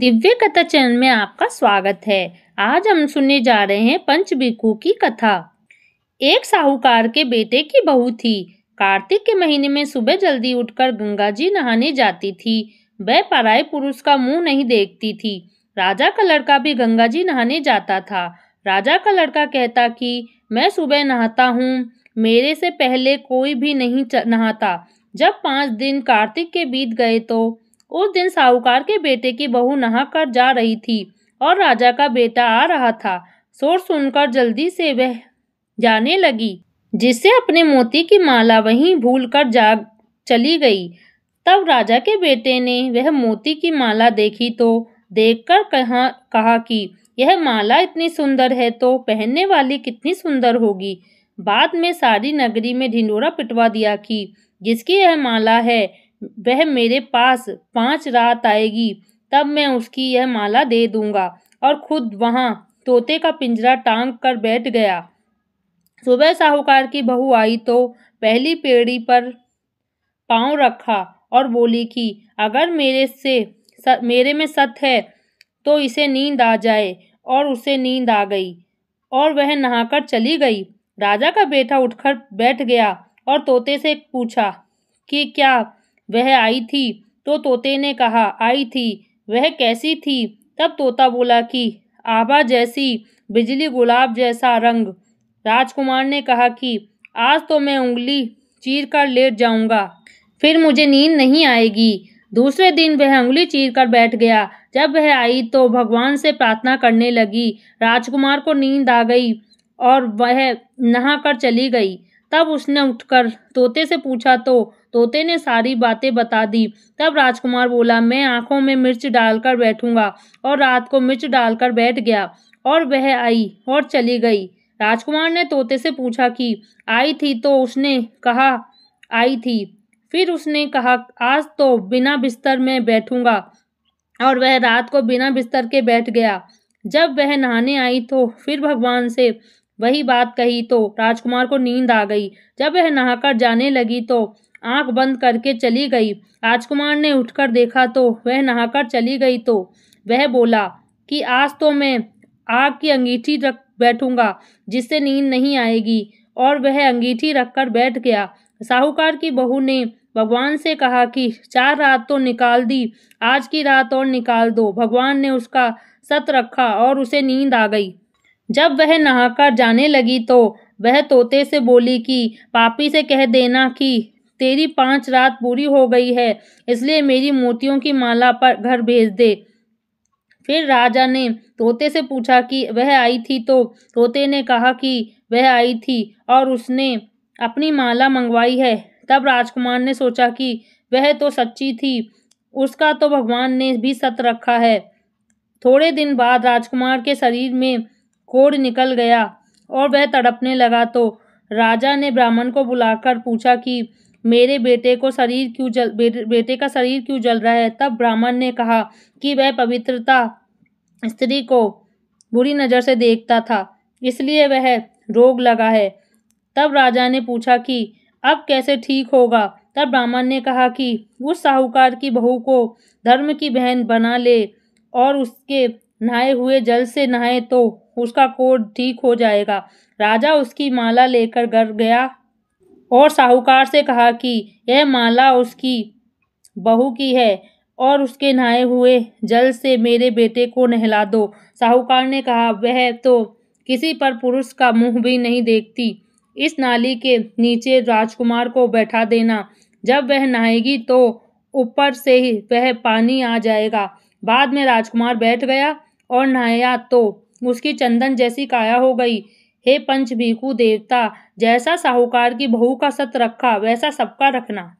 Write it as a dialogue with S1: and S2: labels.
S1: दिव्य कथा चैनल में आपका स्वागत है। आज हम सुनने जा रहे हैं पंचबिकू की कथा। एक साहूकार के बेटे की बहू थी। कार्तिक के महीने में सुबह जल्दी उठकर गंगा जी नहाने जाती थी। वह पराये पुरुष का मुंह नहीं देखती थी। राजा का लड़का भी गंगा जी नहाने जाता था। राजा का लड़का कहता कि मैं सुबह नहाता हूँ, मेरे से पहले कोई भी नहीं नहाता। जब 5 दिन कार्तिक के बीत गए तो उस दिन साहूकार के बेटे की बहू नहाकर जा रही थी और राजा का बेटा आ रहा था। शोर सुनकर जल्दी से वह जाने लगी, जिससे अपने मोती की माला वहीं भूलकर जाग चली गई। तब राजा के बेटे ने वह मोती की माला देखी तो देखकर कहा कि यह माला इतनी सुंदर है तो पहनने वाली कितनी सुंदर होगी। बाद में सारी नगरी में ढिंढोरा पिटवा दिया कि जिसकी यह माला है वह मेरे पास 5 रात आएगी, तब मैं उसकी यह माला दे दूंगा। और खुद वहां तोते का पिंजरा टांग कर बैठ गया। सुबह साहूकार की बहू आई तो पहली पेड़ी पर पांव रखा और बोली कि अगर मेरे में सत है तो इसे नींद आ जाए। और उसे नींद आ गई और वह नहाकर चली गई। राजा का बेटा उठकर बैठ गया और तोते से पूछा कि क्या वह आई थी? तो तोते ने कहा आई थी। वह कैसी थी? तब तोता बोला कि आभा जैसी, बिजली गुलाब जैसा रंग। राजकुमार ने कहा कि आज तो मैं उंगली चीर कर लेट जाऊंगा, फिर मुझे नींद नहीं आएगी। दूसरे दिन वह उंगली चीर कर बैठ गया। जब वह आई तो भगवान से प्रार्थना करने लगी। राजकुमार को नींद आ गई और वह नहाकर चली गई। तब उसने उठकर तोते से पूछा तो तोते ने सारी बातें बता दी। तब राजकुमार बोला मैं आंखों में मिर्च डालकर बैठूंगा, और रात को मिर्च डालकर बैठ गया और वह आई और चली गई। राजकुमार ने तोते से पूछा कि आई थी? तो उसने कहा आई थी। फिर उसने कहा आज तो बिना बिस्तर में बैठूंगा, और वह रात को बिना बिस्तर के बैठ गया। जब वह नहाने आई तो फिर भगवान से वही बात कही तो राजकुमार को नींद आ गई। जब वह नहाकर जाने लगी तो आंख बंद करके चली गई। राजकुमार ने उठकर देखा तो वह नहाकर चली गई तो वह बोला कि आज तो मैं आग की अंगीठी रख बैठूंगा, जिससे नींद नहीं आएगी। और वह अंगीठी रखकर बैठ गया। साहूकार की बहू ने भगवान से कहा कि 4 रात तो निकाल दी, आज की रात और निकाल दो। भगवान ने उसका सत रखा और उसे नींद आ गई। जब वह नहाकर जाने लगी तो वह तोते से बोली कि पापी से कह देना कि तेरी 5 रात पूरी हो गई है, इसलिए मेरी मोतियों की माला पर घर भेज दे। फिर राजा ने तोते से पूछा कि वह आई थी? तो तोते ने कहा कि वह आई थी और उसने अपनी माला मंगवाई है। तब राजकुमार ने सोचा कि वह तो सच्ची थी, उसका तो भगवान ने भी सत रखा है। थोड़े दिन बाद राजकुमार के शरीर में कोढ़ निकल गया और वह तड़पने लगा तो राजा ने ब्राह्मण को बुलाकर पूछा कि मेरे बेटे का शरीर क्यों जल रहा है? तब ब्राह्मण ने कहा कि वह पवित्रता स्त्री को बुरी नज़र से देखता था, इसलिए वह रोग लगा है। तब राजा ने पूछा कि अब कैसे ठीक होगा? तब ब्राह्मण ने कहा कि उस साहूकार की बहू को धर्म की बहन बना ले और उसके नहाए हुए जल से नहाए तो उसका कोढ़ ठीक हो जाएगा। राजा उसकी माला लेकर घर गया और साहूकार से कहा कि यह माला उसकी बहू की है और उसके नहाए हुए जल से मेरे बेटे को नहला दो। साहूकार ने कहा वह तो किसी पर पुरुष का मुंह भी नहीं देखती, इस नाली के नीचे राजकुमार को बैठा देना। जब वह नहाएगी तो ऊपर से ही वह पानी आ जाएगा। बाद में राजकुमार बैठ गया और नहाया तो उसकी चंदन जैसी काया हो गई। हे पंचभीखू देवता, जैसा साहूकार की बहू का सत रखा वैसा सबका रखना।